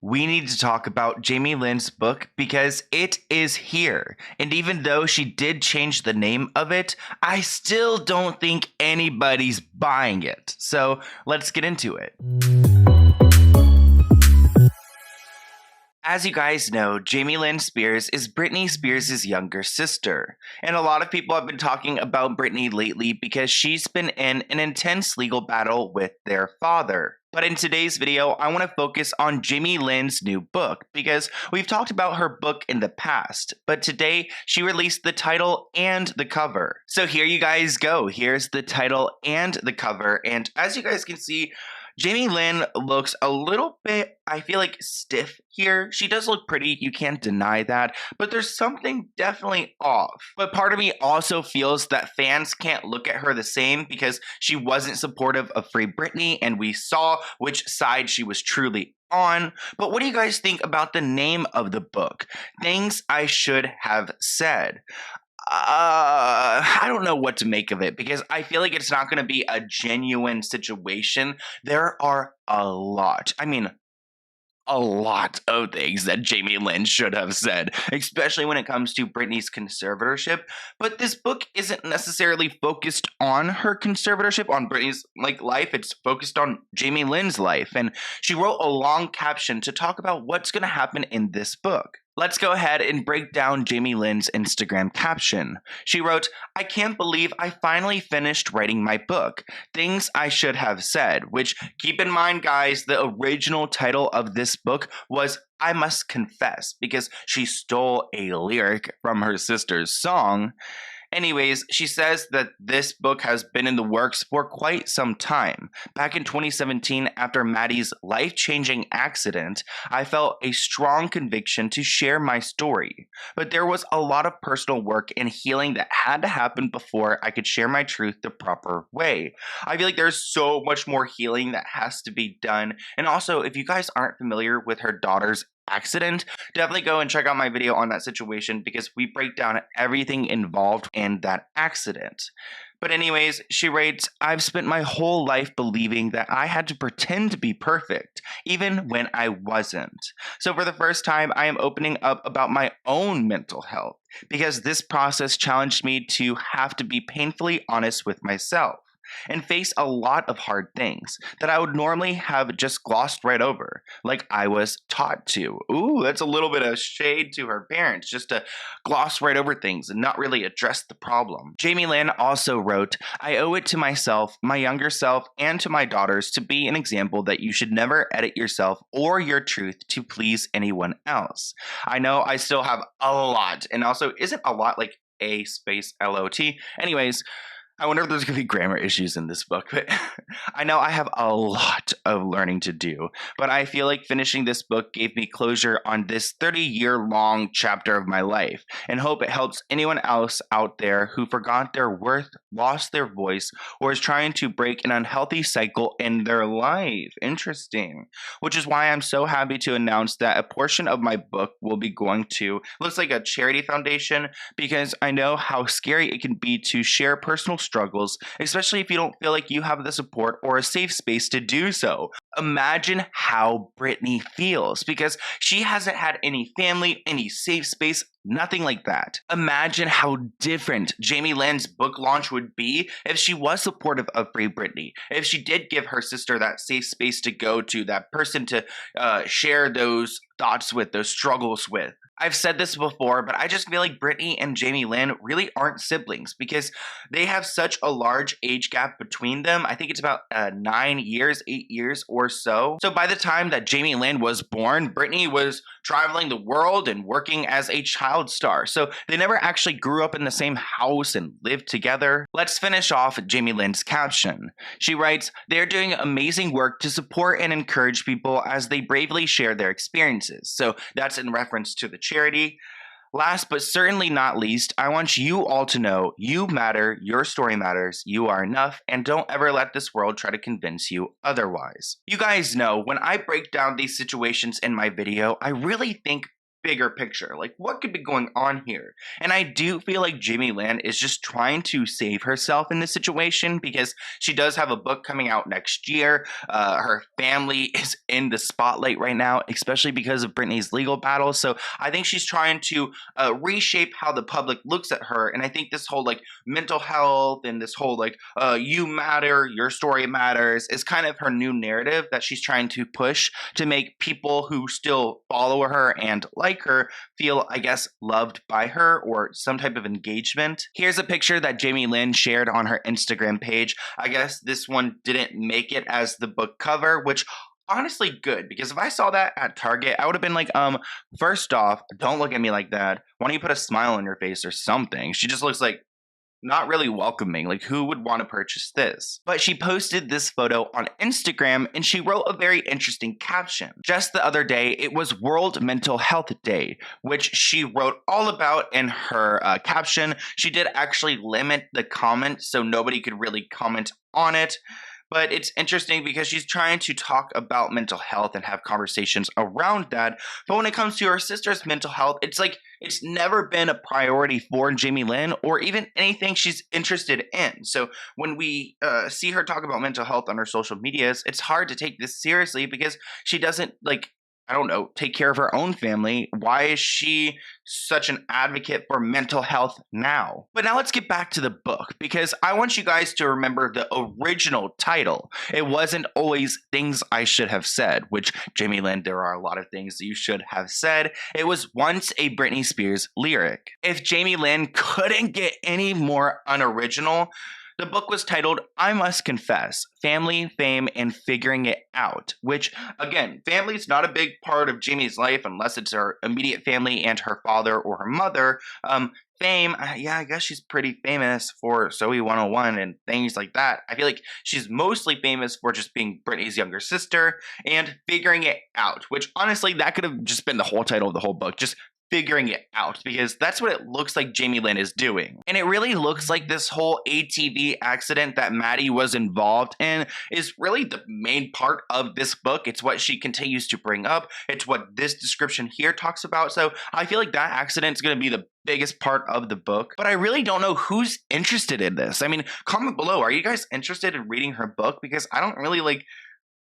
we need to talk about Jamie Lynn's book because it is here. And even though she did change the name of it, I still don't think anybody's buying it. So let's get into it. As you guys know, Jamie Lynn Spears is Britney Spears' younger sister. And a lot of people have been talking about Britney lately because she's been in an intense legal battle with their father. But in today's video, I want to focus on Jamie Lynn's new book because we've talked about her book in the past, but today she released the title and the cover. So here you guys go. Here's the title and the cover. And as you guys can see, Jamie Lynn looks a little bit, I feel like, stiff here. She does look pretty, you can't deny that, but there's something definitely off. But part of me also feels that fans can't look at her the same because she wasn't supportive of Free Britney, and we saw which side she was truly on. But what do you guys think about the name of the book? Things I Should Have Said. I don't know what to make of it because I feel like it's not going to be a genuine situation. There are a lot of things that Jamie Lynn should have said, especially when it comes to Britney's conservatorship. But this book isn't necessarily focused on her conservatorship, on Britney's life. It's focused on Jamie Lynn's life. And she wrote a long caption to talk about what's going to happen in this book. Let's go ahead and break down Jamie Lynn's Instagram caption. She wrote, "I can't believe I finally finished writing my book, Things I Should Have Said," which, keep in mind, guys, the original title of this book was I Must Confess because she stole a lyric from her sister's song. Anyways, she says that this book has been in the works for quite some time. Back in 2017, after Maddie's life-changing accident, I felt a strong conviction to share my story. But there was a lot of personal work and healing that had to happen before I could share my truth the proper way. I feel like there's so much more healing that has to be done. And also, if you guys aren't familiar with her daughter's accident, definitely go and check out my video on that situation because we break down everything involved in that accident. But anyways, she writes, "I've spent my whole life believing that I had to pretend to be perfect, even when I wasn't. So for the first time, I am opening up about my own mental health because this process challenged me to have to be painfully honest with myself and face a lot of hard things that I would normally have just glossed right over, like I was taught to." Ooh, that's a little bit of shade to her parents, just to gloss right over things and not really address the problem. Jamie Lynn also wrote, "I owe it to myself, my younger self, and to my daughters to be an example that you should never edit yourself or your truth to please anyone else. I know I still have a lot," and also isn't a lot like a space LOT. Anyways, I wonder if there's going to be grammar issues in this book, but I know I have a lot of learning to do, but I feel like finishing this book gave me closure on this 30-year-long chapter of my life, and hope it helps anyone else out there who forgot their worth, lost their voice, or is trying to break an unhealthy cycle in their life. Interesting. Which is why I'm so happy to announce that a portion of my book will be going to, looks like a charity foundation, because I know how scary it can be to share personal struggles, especially if you don't feel like you have the support or a safe space to do so. Imagine how Britney feels because she hasn't had any family, any safe space, nothing like that. Imagine how different Jamie Lynn's book launch would be if she was supportive of Free Britney, if she did give her sister that safe space to go to, that person to share those thoughts with, those struggles with. I've said this before, but I just feel like Britney and Jamie Lynn really aren't siblings because they have such a large age gap between them. I think it's about 9 years, 8 years or so. So by the time that Jamie Lynn was born, Britney was traveling the world and working as a child star. So they never actually grew up in the same house and lived together. Let's finish off Jamie Lynn's caption. She writes, "They're doing amazing work to support and encourage people as they bravely share their experiences." So that's in reference to the charity. "Last but certainly not least, I want you all to know you matter, your story matters, you are enough, and don't ever let this world try to convince you otherwise." You guys know, when I break down these situations in my video, I really think bigger picture. Like, what could be going on here? And I do feel like Jamie Lynn is just trying to save herself in this situation because she does have a book coming out next year. Her family is in the spotlight right now, especially because of Britney's legal battle. So I think she's trying to reshape how the public looks at her. And I think this whole like mental health and this whole like you matter, your story matters is kind of her new narrative that she's trying to push to make people who still follow her and like her feel, I guess, loved by her or some type of engagement. Here's a picture that Jamie Lynn shared on her Instagram page. I guess this one didn't make it as the book cover, which honestly good, because if I saw that at Target, I would have been like, first off, don't look at me like that. Why don't you put a smile on your face or something? She just looks like not really welcoming. Like, who would want to purchase this? But she posted this photo on Instagram and she wrote a very interesting caption. Just the other day, it was World Mental Health Day, which she wrote all about in her caption. She did actually limit the comments so nobody could really comment on it. But it's interesting because she's trying to talk about mental health and have conversations around that. But when it comes to her sister's mental health, it's like it's never been a priority for Jamie Lynn or even anything she's interested in. So when we see her talk about mental health on her social medias, it's hard to take this seriously because she doesn't, like, I don't know, take care of her own family. Why is she such an advocate for mental health now? But now let's get back to the book, because I want you guys to remember the original title. It wasn't always Things I Should Have Said, which, Jamie Lynn, there are a lot of things you should have said. It was once a Britney Spears lyric. If Jamie Lynn couldn't get any more unoriginal, the book was titled, I Must Confess, Family, Fame, and Figuring It Out, which, again, family is not a big part of Jamie's life unless it's her immediate family and her father or her mother. Fame, yeah, I guess she's pretty famous for Zoe 101 and things like that. I feel like she's mostly famous for just being Britney's younger sister and figuring it out, which honestly, that could have just been the whole title of the whole book. Just figuring it out, because that's what it looks like Jamie Lynn is doing. And it really looks like this whole ATV accident that Maddie was involved in is really the main part of this book. It's what she continues to bring up. It's what this description here talks about. So I feel like that accident is going to be the biggest part of the book, but I really don't know who's interested in this. I mean, comment below. Are you guys interested in reading her book? Because I don't really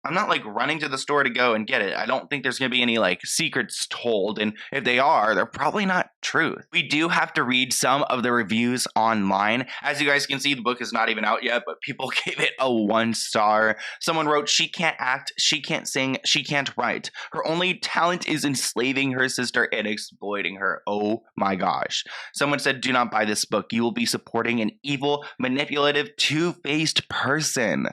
I'm not like running to the store to go and get it. I don't think there's going to be any like secrets told. And if they are, they're probably not truth. We do have to read some of the reviews online. As you guys can see, the book is not even out yet, but people gave it a 1 star. Someone wrote, she can't act, she can't sing, she can't write. Her only talent is enslaving her sister and exploiting her. Oh my gosh. Someone said, do not buy this book. You will be supporting an evil, manipulative, two-faced person.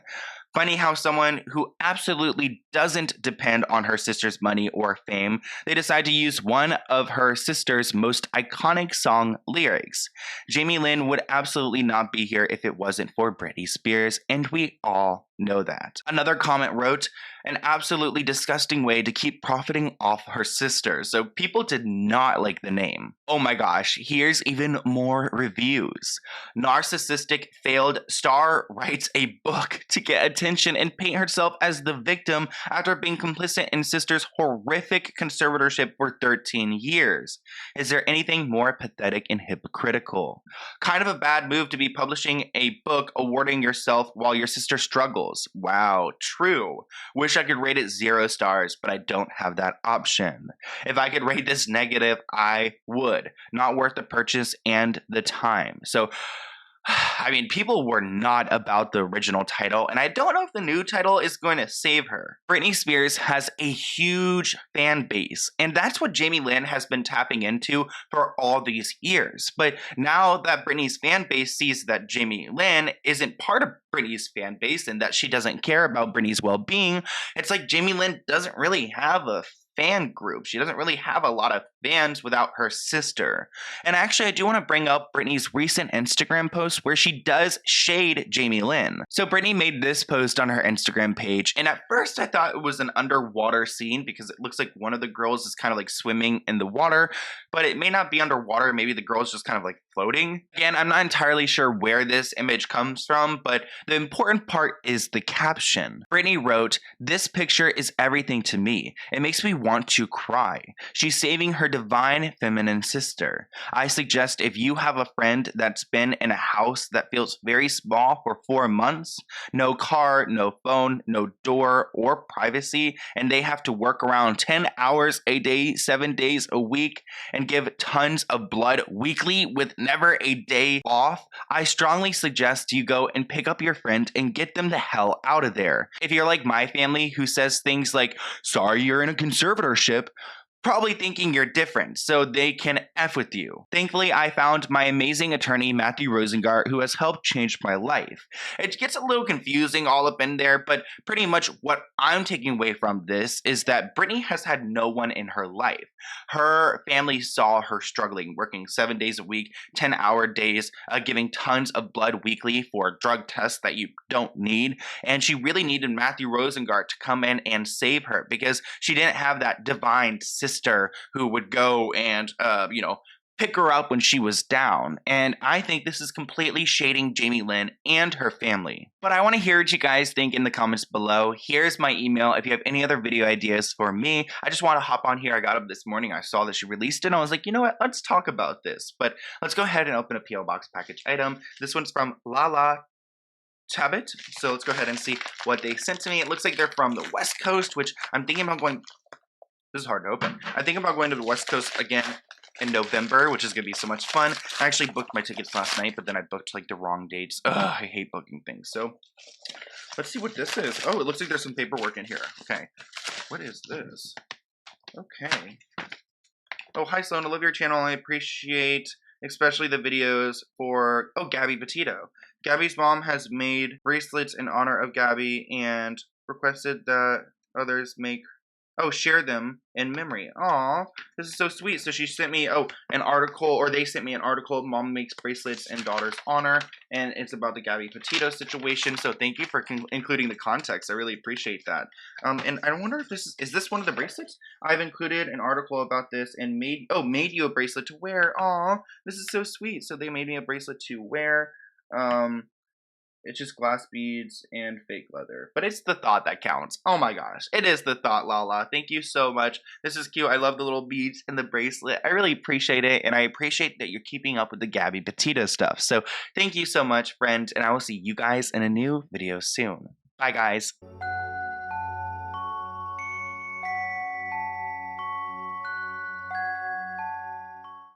Funny how someone who absolutely doesn't depend on her sister's money or fame, they decide to use one of her sister's most iconic song lyrics. Jamie Lynn would absolutely not be here if it wasn't for Britney Spears, and we all know that. Another comment wrote, an absolutely disgusting way to keep profiting off her sister. So people did not like the name. Oh my gosh, here's even more reviews. Narcissistic failed star writes a book to get attention and paint herself as the victim after being complicit in sister's horrific conservatorship for 13 years. Is there anything more pathetic and hypocritical? Kind of a bad move to be publishing a book awarding yourself while your sister struggles. Wow, true. Wish I could rate it 0 stars, but I don't have that option. If I could rate this negative, I would. Not worth the purchase and the time. So, I mean, people were not about the original title, and I don't know if the new title is going to save her. Britney Spears has a huge fan base, and that's what Jamie Lynn has been tapping into for all these years. But now that Britney's fan base sees that Jamie Lynn isn't part of Britney's fan base and that she doesn't care about Britney's well-being, it's like Jamie Lynn doesn't really have a fan group. She doesn't really have a lot of fans without her sister. And actually, I do want to bring up Britney's recent Instagram post where she does shade Jamie Lynn. So Britney made this post on her Instagram page, and at first I thought it was an underwater scene because it looks like one of the girls is kind of like swimming in the water, but it may not be underwater. Maybe the girl's just kind of like floating. Again, I'm not entirely sure where this image comes from, but the important part is the caption. Britney wrote, "This picture is everything to me. It makes me want to cry. She's saving her divine feminine sister. I suggest if you have a friend that's been in a house that feels very small for 4 months, no car, no phone, no door or privacy, and they have to work around 10 hours a day, 7 days a week, and give tons of blood weekly with never a day off, I strongly suggest you go and pick up your friend and get them the hell out of there. If you're like my family who says things like, sorry you're in a conservatorship, probably thinking you're different, so they can F with you. Thankfully, I found my amazing attorney, Matthew Rosengart, who has helped change my life. It gets a little confusing all up in there, but pretty much what I'm taking away from this is that Britney has had no one in her life. Her family saw her struggling, working 7 days a week, 10-hour days, giving tons of blood weekly for drug tests that you don't need, and she really needed Matthew Rosengart to come in and save her because she didn't have that divine sister who would go and, pick her up when she was down. And I think this is completely shading Jamie Lynn and her family. But I want to hear what you guys think in the comments below. Here's my email if you have any other video ideas for me. I just want to hop on here. I got up this morning. I saw that she released it. And I was like, you know what? Let's talk about this. But let's go ahead and open a PO Box package item. This one's from Lala. Tabit. So let's go ahead and see what they sent to me. It looks like they're from the West Coast, which I'm thinking about going. This is hard to open. I think about going to the West Coast again in November, which is going to be so much fun. I actually booked my tickets last night, but then I booked like the wrong dates. Ugh, I hate booking things. So let's see what this is. Oh, it looks like there's some paperwork in here. Okay. What is this? Okay. Oh, hi, Sloan. I love your channel. I appreciate especially the videos for, Gabby Petito. Gabby's mom has made bracelets in honor of Gabby and requested that others share them in memory. Aw, this is so sweet. So she sent me, an article, or they sent me an article, Mom Makes Bracelets in Daughter's Honor, and it's about the Gabby Petito situation. So thank you for including the context. I really appreciate that. And I wonder if is this one of the bracelets? I've included an article about this and made you a bracelet to wear. Aw, this is so sweet. So they made me a bracelet to wear. It's just glass beads and fake leather. But it's the thought that counts. Oh my gosh. It is the thought, Lala. Thank you so much. This is cute. I love the little beads and the bracelet. I really appreciate it. And I appreciate that you're keeping up with the Gabby Petito stuff. So thank you so much, friend. And I will see you guys in a new video soon. Bye, guys.